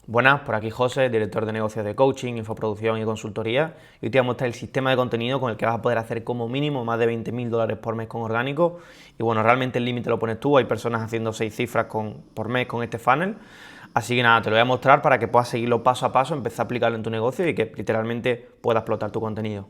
Buenas, por aquí José, director de negocios de coaching, infoproducción y consultoría. Y hoy te voy a mostrar el sistema de contenido con el que vas a poder hacer como mínimo más de 20.000 dólares por mes con orgánico. Y bueno, realmente el límite lo pones tú, hay personas haciendo 6 cifras por mes con este funnel. Así que nada, te lo voy a mostrar para que puedas seguirlo paso a paso, empezar a aplicarlo en tu negocio y que literalmente puedas explotar tu contenido.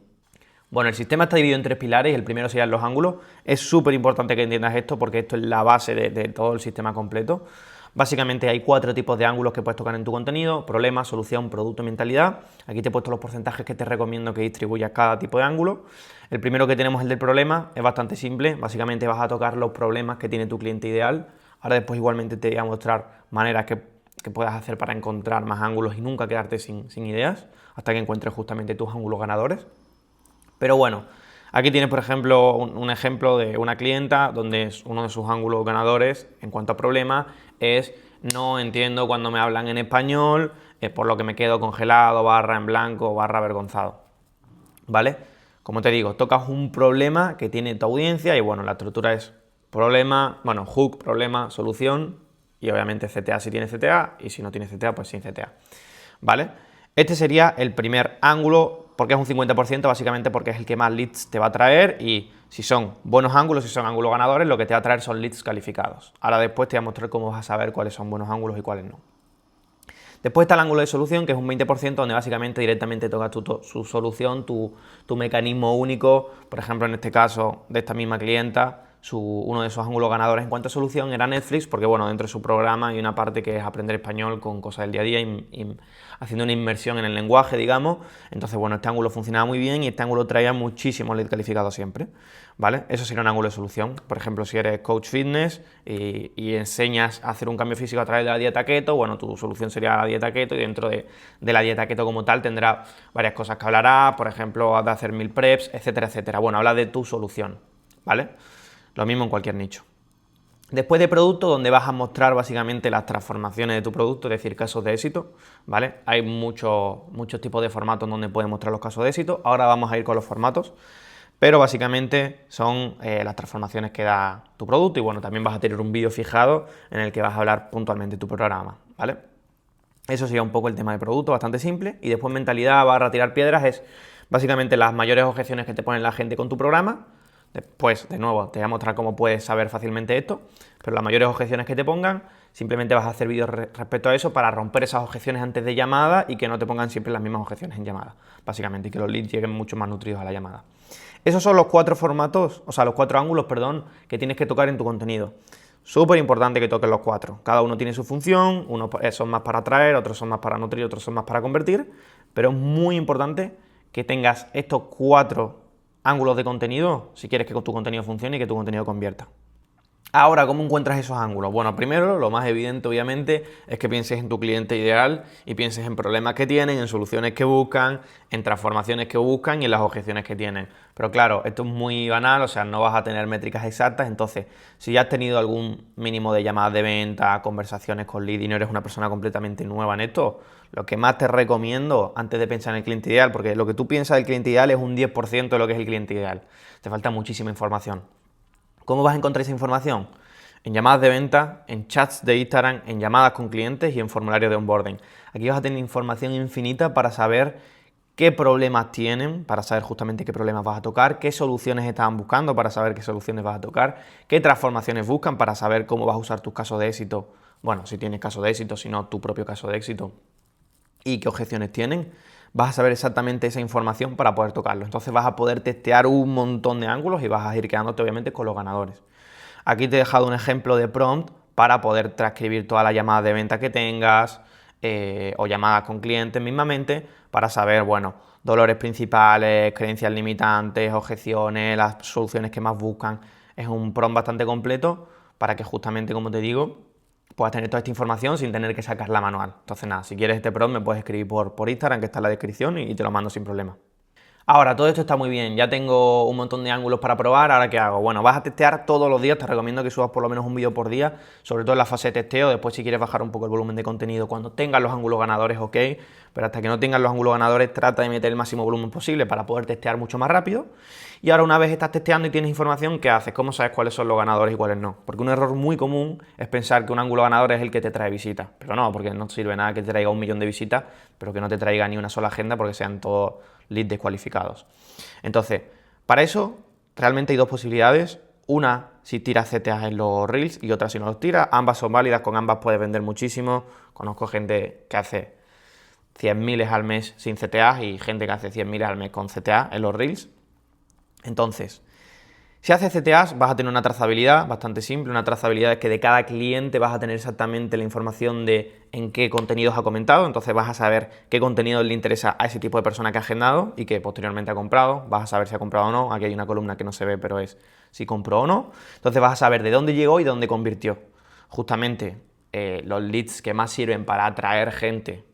Bueno, el sistema está dividido en 3 pilares y el primero serían los ángulos. Es súper importante que entiendas esto porque esto es la base de todo el sistema completo. Básicamente hay 4 tipos de ángulos que puedes tocar en tu contenido: problema, solución, producto, mentalidad. Aquí te he puesto los porcentajes que te recomiendo que distribuyas cada tipo de ángulo. El primero que tenemos, el del problema, es bastante simple. Básicamente vas a tocar los problemas que tiene tu cliente ideal. Ahora después igualmente te voy a mostrar maneras que puedas hacer para encontrar más ángulos y nunca quedarte sin ideas hasta que encuentres justamente tus ángulos ganadores. Pero bueno, aquí tienes, por ejemplo, un ejemplo de una clienta donde uno de sus ángulos ganadores en cuanto a problemas es: no entiendo cuando me hablan en español, por lo que me quedo congelado, barra en blanco, barra avergonzado. ¿Vale? Como te digo, tocas un problema que tiene tu audiencia y bueno, la estructura es problema, bueno, hook, problema, solución y obviamente CTA si tiene CTA y si no tiene CTA, pues sin CTA. ¿Vale? Este sería el primer ángulo, porque es un 50%, básicamente porque es el que más leads te va a traer y si son buenos ángulos, si son ángulos ganadores, lo que te va a traer son leads calificados. Ahora después te voy a mostrar cómo vas a saber cuáles son buenos ángulos y cuáles no. Después está el ángulo de solución, que es un 20%, donde básicamente directamente tocas su solución, tu mecanismo único. Por ejemplo, en este caso de esta misma clienta, uno de esos ángulos ganadores en cuanto a solución era Netflix, porque bueno, dentro de su programa hay una parte que es aprender español con cosas del día a día, haciendo una inmersión en el lenguaje, digamos. Entonces, bueno, este ángulo funcionaba muy bien y este ángulo traía muchísimos leads calificados siempre, ¿vale? Eso sería un ángulo de solución. Por ejemplo, si eres coach fitness y enseñas a hacer un cambio físico a través de la dieta keto, bueno, tu solución sería la dieta keto y dentro de la dieta keto como tal tendrá varias cosas que hablará, por ejemplo, de hacer meal preps, etcétera, etcétera. Bueno, habla de tu solución, ¿vale? Lo mismo en cualquier nicho. Después de producto, donde vas a mostrar básicamente las transformaciones de tu producto, es decir, casos de éxito, ¿vale? Hay muchos tipos de formatos donde puedes mostrar los casos de éxito. Ahora vamos a ir con los formatos, pero básicamente son las transformaciones que da tu producto y bueno, también vas a tener un vídeo fijado en el que vas a hablar puntualmente de tu programa, ¿vale? Eso sería un poco el tema de producto, bastante simple. Y después mentalidad barra tirar piedras es básicamente las mayores objeciones que te pone la gente con tu programa. Después, de nuevo, te voy a mostrar cómo puedes saber fácilmente esto, pero las mayores objeciones que te pongan, simplemente vas a hacer vídeos respecto a eso para romper esas objeciones antes de llamada y que no te pongan siempre las mismas objeciones en llamada, básicamente, y que los leads lleguen mucho más nutridos a la llamada. Esos son los 4 formatos, o sea, los 4 ángulos, perdón, que tienes que tocar en tu contenido. Súper importante que toques los 4. Cada uno tiene su función, unos son más para atraer, otros son más para nutrir, otros son más para convertir, pero es muy importante que tengas estos 4 ángulos de contenido si quieres que tu contenido funcione y que tu contenido convierta. Ahora, ¿cómo encuentras esos ángulos? Bueno, primero, lo más evidente, obviamente, es que pienses en tu cliente ideal y pienses en problemas que tienen, en soluciones que buscan, en transformaciones que buscan y en las objeciones que tienen. Pero claro, esto es muy banal, o sea, no vas a tener métricas exactas, entonces, si ya has tenido algún mínimo de llamadas de venta, conversaciones con lead y no eres una persona completamente nueva en esto, lo que más te recomiendo antes de pensar en el cliente ideal, porque lo que tú piensas del cliente ideal es un 10% de lo que es el cliente ideal. Te falta muchísima información. ¿Cómo vas a encontrar esa información? En llamadas de venta, en chats de Instagram, en llamadas con clientes y en formularios de onboarding. Aquí vas a tener información infinita para saber qué problemas tienen, para saber justamente qué problemas vas a tocar, qué soluciones están buscando para saber qué soluciones vas a tocar, qué transformaciones buscan para saber cómo vas a usar tus casos de éxito, bueno, si tienes caso de éxito, si no, tu propio caso de éxito, y qué objeciones tienen. Vas a saber exactamente esa información para poder tocarlo. Entonces vas a poder testear un montón de ángulos y vas a ir quedándote obviamente con los ganadores. Aquí te he dejado un ejemplo de prompt para poder transcribir todas las llamadas de venta que tengas o llamadas con clientes mismamente para saber, bueno, dolores principales, creencias limitantes, objeciones, las soluciones que más buscan. Es un prompt bastante completo para que justamente, como te digo, puedas tener toda esta información sin tener que sacarla manual. Entonces nada, si quieres este prompt me puedes escribir por Instagram, que está en la descripción, y te lo mando sin problema. Ahora, todo esto está muy bien, ya tengo un montón de ángulos para probar, ¿ahora qué hago? Bueno, vas a testear todos los días, te recomiendo que subas por lo menos un vídeo por día, sobre todo en la fase de testeo, después si quieres bajar un poco el volumen de contenido cuando tengas los ángulos ganadores, ok, pero hasta que no tengas los ángulos ganadores trata de meter el máximo volumen posible para poder testear mucho más rápido. Y ahora una vez estás testeando y tienes información, ¿qué haces? ¿Cómo sabes cuáles son los ganadores y cuáles no? Porque un error muy común es pensar que un ángulo ganador es el que te trae visitas, pero no, porque no sirve nada que te traiga 1 millón de visitas, pero que no te traiga ni una sola agenda porque sean todos leads descualificados. Entonces, para eso realmente hay dos posibilidades. Una, si tiras CTAs en los Reels y otra si no los tiras. Ambas son válidas, con ambas puedes vender muchísimo. Conozco gente que hace 100.000 al mes sin CTAs y gente que hace 100.000 al mes con CTA en los Reels. Entonces, si haces CTAs vas a tener una trazabilidad bastante simple. Una trazabilidad es que de cada cliente vas a tener exactamente la información de en qué contenidos ha comentado, entonces vas a saber qué contenido le interesa a ese tipo de persona que ha agendado y que posteriormente ha comprado, vas a saber si ha comprado o no, aquí hay una columna que no se ve pero es si compró o no, entonces vas a saber de dónde llegó y de dónde convirtió. Justamente los leads que más sirven para atraer gente,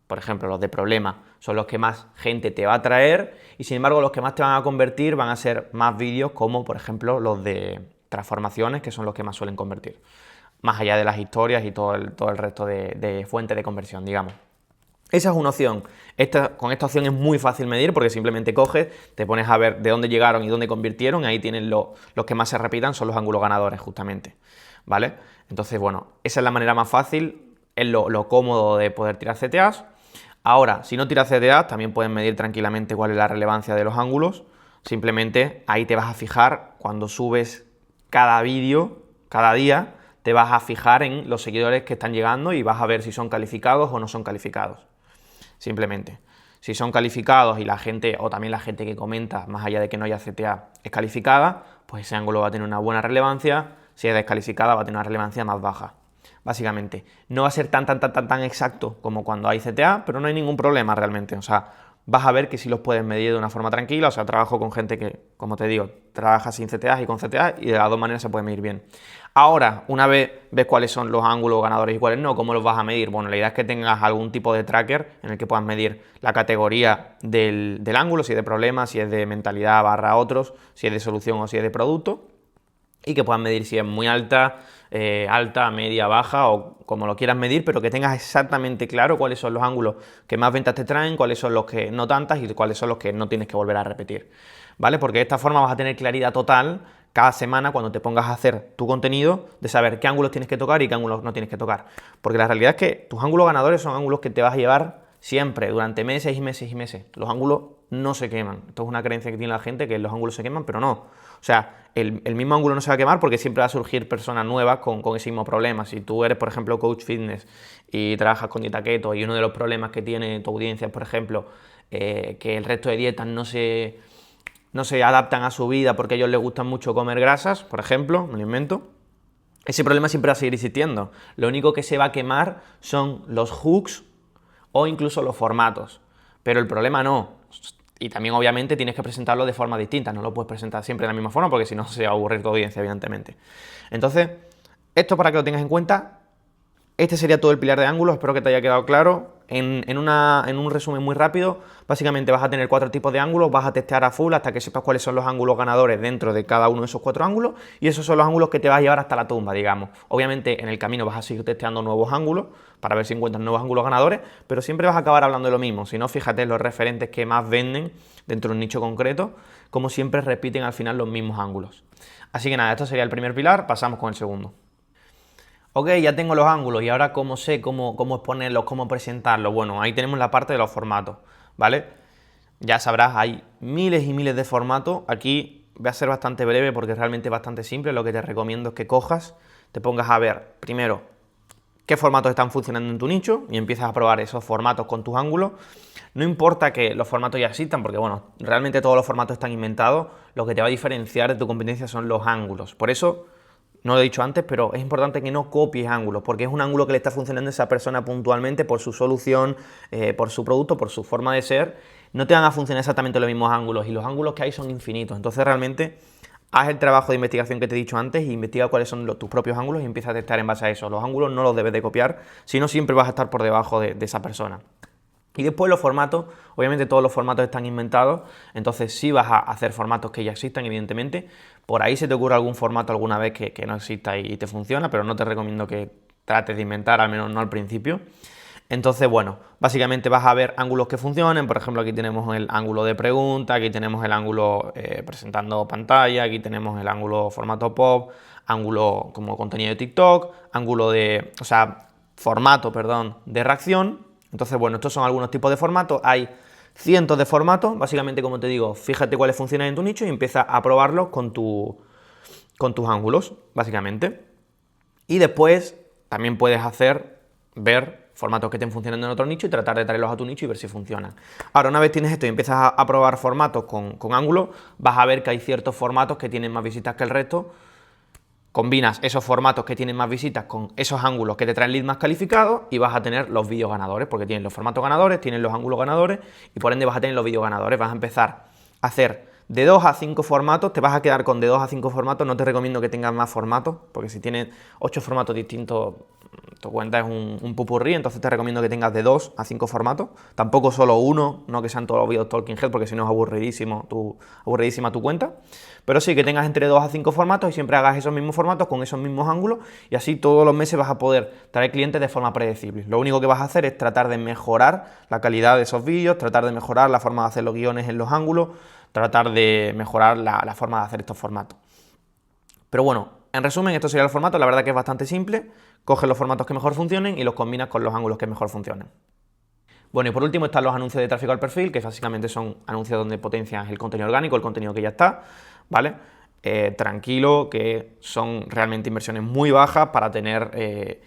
por ejemplo, los de problema, son los que más gente te va a traer y sin embargo los que más te van a convertir van a ser más vídeos como por ejemplo los de transformaciones, que son los que más suelen convertir, más allá de las historias y todo el resto de fuentes de conversión, digamos. Esa es una opción. Con esta opción es muy fácil medir porque simplemente coges, te pones a ver de dónde llegaron y dónde convirtieron, y ahí tienen los que más se repitan, son los ángulos ganadores justamente, ¿vale? Entonces, bueno, esa es la manera más fácil, es lo cómodo de poder tirar CTAs. Ahora, si no tiras CTAs, también puedes medir tranquilamente cuál es la relevancia de los ángulos. Simplemente ahí te vas a fijar cuando subes cada vídeo, cada día, te vas a fijar en los seguidores que están llegando y vas a ver si son calificados o no son calificados. Simplemente. Si son calificados y la gente, o también la gente que comenta, más allá de que no haya CTA, es calificada, pues ese ángulo va a tener una buena relevancia. Si es descalificada, va a tener una relevancia más baja. Básicamente, no va a ser tan exacto como cuando hay CTA, pero no hay ningún problema realmente. O sea, vas a ver que sí los puedes medir de una forma tranquila. O sea, trabajo con gente que, como te digo, trabaja sin CTAs y con CTAs y de las dos maneras se puede medir bien. Ahora, una vez ves cuáles son los ángulos ganadores y cuáles no, ¿cómo los vas a medir? Bueno, la idea es que tengas algún tipo de tracker en el que puedas medir la categoría del ángulo, si es de problemas, si es de mentalidad barra otros, si es de solución o si es de producto, y que puedas medir si es muy alta, alta, media, baja o como lo quieras medir, pero que tengas exactamente claro cuáles son los ángulos que más ventas te traen, cuáles son los que no tantas y cuáles son los que no tienes que volver a repetir, ¿vale? Porque de esta forma vas a tener claridad total cada semana cuando te pongas a hacer tu contenido de saber qué ángulos tienes que tocar y qué ángulos no tienes que tocar. Porque la realidad es que tus ángulos ganadores son ángulos que te vas a llevar siempre, durante meses y meses y meses. Los ángulos no se queman. Esto es una creencia que tiene la gente, que los ángulos se queman, pero no. O sea, el mismo ángulo no se va a quemar porque siempre va a surgir personas nuevas con ese mismo problema. Si tú eres, por ejemplo, coach fitness y trabajas con dieta keto y uno de los problemas que tiene tu audiencia es, por ejemplo, que el resto de dietas no se adaptan a su vida porque a ellos les gusta mucho comer grasas, por ejemplo, me lo invento, ese problema siempre va a seguir existiendo. Lo único que se va a quemar son los hooks o incluso los formatos, pero el problema no. Y también obviamente tienes que presentarlo de forma distinta, no lo puedes presentar siempre de la misma forma porque si no se va a aburrir tu audiencia, evidentemente. Entonces, esto para que lo tengas en cuenta. Este sería todo el pilar de ángulos, espero que te haya quedado claro. En un resumen muy rápido, básicamente vas a tener 4 tipos de ángulos, vas a testear a full hasta que sepas cuáles son los ángulos ganadores dentro de cada uno de esos 4 ángulos y esos son los ángulos que te vas a llevar hasta la tumba, digamos. Obviamente en el camino vas a seguir testeando nuevos ángulos para ver si encuentras nuevos ángulos ganadores, pero siempre vas a acabar hablando de lo mismo. Si no, fíjate en los referentes que más venden dentro de un nicho concreto, como siempre repiten al final los mismos ángulos. Así que nada, esto sería el primer pilar, pasamos con el segundo. Ok, ya tengo los ángulos y ahora cómo sé cómo exponerlos, cómo presentarlos. Bueno, ahí tenemos la parte de los formatos, ¿vale? Ya sabrás, hay miles y miles de formatos. Aquí voy a ser bastante breve porque realmente es bastante simple. Lo que te recomiendo es que cojas, te pongas a ver primero qué formatos están funcionando en tu nicho y empiezas a probar esos formatos con tus ángulos. No importa que los formatos ya existan porque, bueno, realmente todos los formatos están inventados. Lo que te va a diferenciar de tu competencia son los ángulos. Por eso, no lo he dicho antes, pero es importante que no copies ángulos, porque es un ángulo que le está funcionando a esa persona puntualmente por su solución, por su producto, por su forma de ser. No te van a funcionar exactamente los mismos ángulos y los ángulos que hay son infinitos. Entonces realmente haz el trabajo de investigación que te he dicho antes e investiga cuáles son tus propios ángulos y empieza a testar en base a eso. Los ángulos no los debes de copiar, si no siempre vas a estar por debajo de esa persona. Y después los formatos, obviamente todos los formatos están inventados, entonces sí vas a hacer formatos que ya existan, evidentemente. Por ahí se te ocurre algún formato alguna vez que no exista y te funciona, pero no te recomiendo que trates de inventar, al menos no al principio. Entonces, bueno, básicamente vas a ver ángulos que funcionen. Por ejemplo, aquí tenemos el ángulo de pregunta, aquí tenemos el ángulo presentando pantalla, aquí tenemos el ángulo formato pop, ángulo como contenido de TikTok, ángulo de, o sea, formato, perdón, de reacción. Entonces, bueno, estos son algunos tipos de formatos. Hay cientos de formatos. Básicamente, como te digo, fíjate cuáles funcionan en tu nicho y empieza a probarlos con tus ángulos, básicamente. Y después también puedes ver formatos que estén funcionando en otro nicho y tratar de traerlos a tu nicho y ver si funcionan. Ahora, una vez tienes esto y empiezas a probar formatos con ángulos, vas a ver que hay ciertos formatos que tienen más visitas que el resto. Combinas esos formatos que tienen más visitas con esos ángulos que te traen leads más calificados y vas a tener los vídeos ganadores, porque tienes los formatos ganadores, tienes los ángulos ganadores y por ende vas a tener los vídeos ganadores. Vas a empezar a hacer de 2 a 5 formatos, te vas a quedar con de 2 a 5 formatos, no te recomiendo que tengas más formatos, porque si tienes 8 formatos distintos, tu cuenta es un pupurrí, entonces te recomiendo que tengas de 2 a 5 formatos, tampoco solo uno, no que sean todos los vídeos Talking Head, porque si no es aburridísima tu cuenta, pero sí que tengas entre 2 a 5 formatos y siempre hagas esos mismos formatos con esos mismos ángulos y así todos los meses vas a poder traer clientes de forma predecible. Lo único que vas a hacer es tratar de mejorar la calidad de esos vídeos, tratar de mejorar la forma de hacer los guiones en los ángulos, tratar de mejorar la forma de hacer estos formatos. Pero bueno, en resumen, esto sería el formato. La verdad que es bastante simple. Coges los formatos que mejor funcionen y los combinas con los ángulos que mejor funcionen. Bueno, y por último están los anuncios de tráfico al perfil, que básicamente son anuncios donde potencias el contenido orgánico, el contenido que ya está, ¿vale? Tranquilo, que son realmente inversiones muy bajas para tener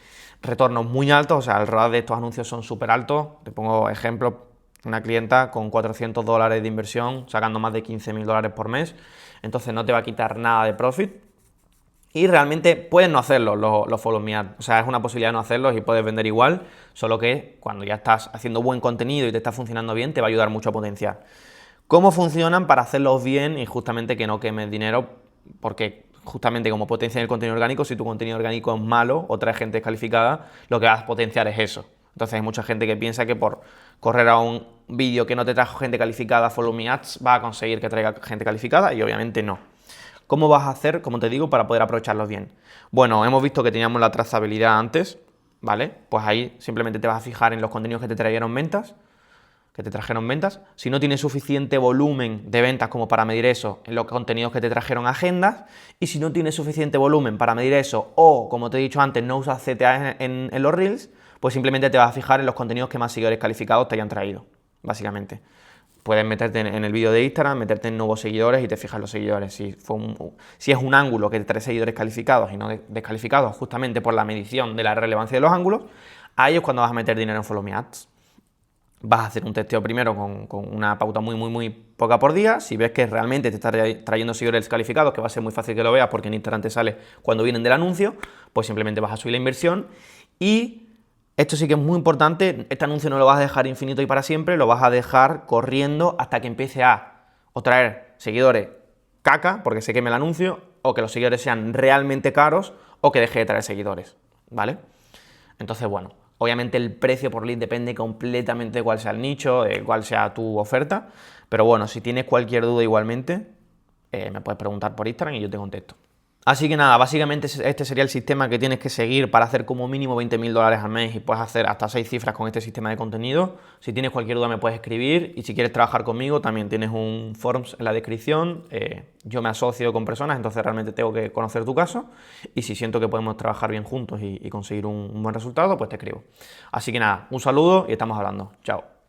retornos muy altos. O sea, el ROAS de estos anuncios son súper altos. Te pongo ejemplos. Una clienta con $400 de inversión, sacando más de $15.000 por mes, entonces no te va a quitar nada de profit. Y realmente puedes no hacerlos, los Follow Me Ads. O sea, es una posibilidad de no hacerlos y puedes vender igual, solo que cuando ya estás haciendo buen contenido y te está funcionando bien, te va a ayudar mucho a potenciar. ¿Cómo funcionan para hacerlos bien y justamente que no quemes dinero? Porque justamente como potencian el contenido orgánico, si tu contenido orgánico es malo o trae gente descalificada, lo que vas a potenciar es eso. Entonces hay mucha gente que piensa que por correr a un vídeo que no te trajo gente calificada, Follow Me Ads, va a conseguir que traiga gente calificada y obviamente no. ¿Cómo vas a hacer, como te digo, para poder aprovecharlos bien? Bueno, hemos visto que teníamos la trazabilidad antes, ¿vale? Pues ahí simplemente te vas a fijar en los contenidos que te trajeron ventas. Si no tienes suficiente volumen de ventas como para medir eso, en los contenidos que te trajeron agendas. Y si no tienes suficiente volumen para medir eso o, como te he dicho antes, no usas CTA en los Reels, pues simplemente te vas a fijar en los contenidos que más seguidores calificados te hayan traído, básicamente. Puedes meterte en el vídeo de Instagram, meterte en nuevos seguidores y te fijas los seguidores. Si es un ángulo que te trae seguidores calificados y no descalificados, justamente por la medición de la relevancia de los ángulos, ahí es cuando vas a meter dinero en Follow Me Ads. Vas a hacer un testeo primero con una pauta muy poca por día. Si ves que realmente te está trayendo seguidores calificados, que va a ser muy fácil que lo veas porque en Instagram te sale cuando vienen del anuncio, pues simplemente vas a subir la inversión. Y esto sí que es muy importante, este anuncio no lo vas a dejar infinito y para siempre, lo vas a dejar corriendo hasta que empiece a o traer seguidores caca, porque se queme el anuncio, o que los seguidores sean realmente caros, o que deje de traer seguidores, ¿vale? Entonces, bueno, obviamente el precio por lead depende completamente de cuál sea el nicho, de cuál sea tu oferta, pero bueno, si tienes cualquier duda igualmente, me puedes preguntar por Instagram y yo te contesto. Así que nada, básicamente este sería el sistema que tienes que seguir para hacer como mínimo $20.000 al mes y puedes hacer hasta 6 cifras con este sistema de contenido. Si tienes cualquier duda me puedes escribir y si quieres trabajar conmigo también tienes un forms en la descripción. Yo me asocio con personas, entonces realmente tengo que conocer tu caso y si siento que podemos trabajar bien juntos y conseguir un buen resultado, pues te escribo. Así que nada, un saludo y estamos hablando. Chao.